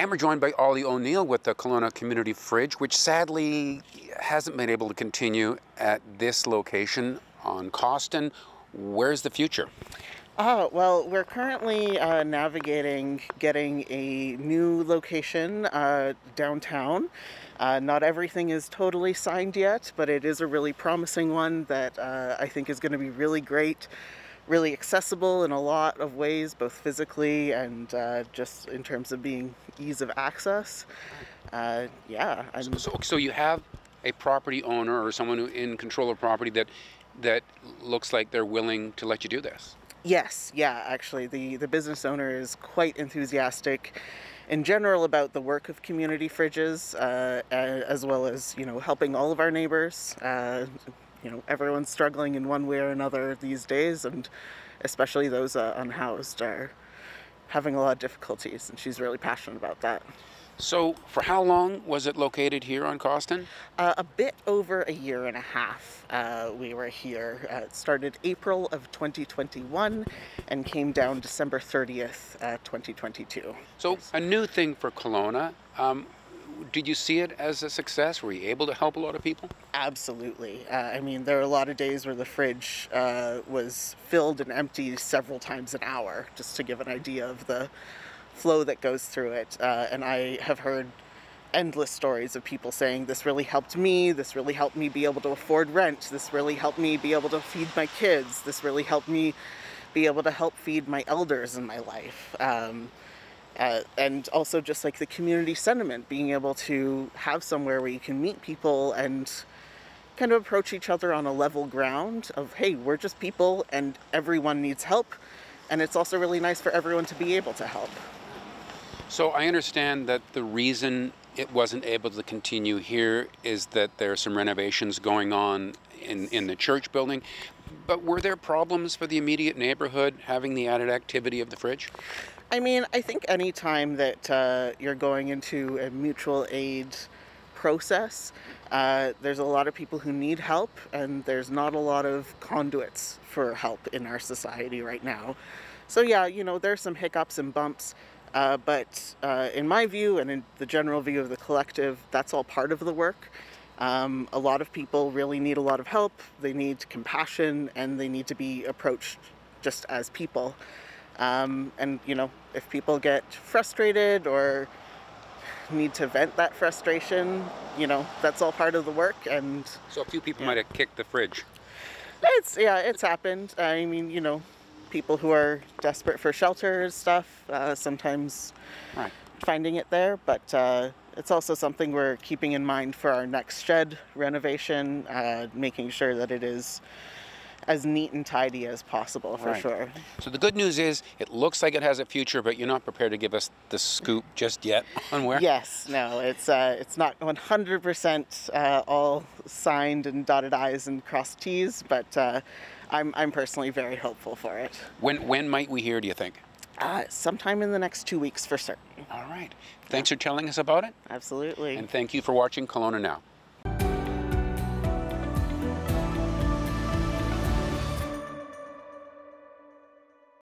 And we're joined by Ollie O'Neill with the Kelowna Community Fridge, which sadly hasn't been able to continue at this location on Coston. Where's the future? Well, we're currently navigating getting a new location downtown. Not everything is totally signed yet, but it is a really promising one that I think is going to be really great, really accessible in a lot of ways, both physically and just in terms of being ease of access. Yeah. So you have a property owner or someone in control of property that looks like they're willing to let you do this. Yes, yeah, actually, the business owner is quite enthusiastic in general about the work of community fridges, as well as, helping all of our neighbors. Everyone's struggling in one way or another these days, and especially those unhoused are having a lot of difficulties, and she's really passionate about that. So for how long was it located here on Coston? A bit over a year and a half we were here. It started April of 2021 and came down December 30th, 2022. So a new thing for Kelowna. Did you see it as a success? Were you able to help a lot of people? Absolutely. There are a lot of days where the fridge was filled and empty several times an hour, just to give an idea of the flow that goes through it. And I have heard endless stories of people saying, this really helped me be able to afford rent, this really helped me be able to feed my kids, this really helped me be able to help feed my elders in my life. And also just like the community sentiment, being able to have somewhere where you can meet people and kind of approach each other on a level ground of, hey, we're just people and everyone needs help. And it's also really nice for everyone to be able to help. So I understand that the reason it wasn't able to continue here is that there are some renovations going on in the church building. But were there problems for the immediate neighborhood having the added activity of the fridge? I think any time that you're going into a mutual aid process, there's a lot of people who need help, and there's not a lot of conduits for help in our society right now. So yeah, there's some hiccups and bumps, but in my view and in the general view of the collective, that's all part of the work. A lot of people really need a lot of help, they need compassion, and they need to be approached just as people. If people get frustrated or need to vent that frustration, that's all part of the work. And so a few people might have kicked the fridge. It's happened. People who are desperate for shelter and stuff, sometimes finding it there, but it's also something we're keeping in mind for our next shed renovation, making sure that it is as neat and tidy as possible, for sure. So the good news is it looks like it has a future, but you're not prepared to give us the scoop just yet on where? Yes, no, it's not 100% all signed and dotted I's and crossed T's, but I'm personally very hopeful for it. When might we hear, do you think? Sometime in the next 2 weeks for certain. All right. Thanks for telling us about it. Absolutely. And thank you for watching Kelowna Now.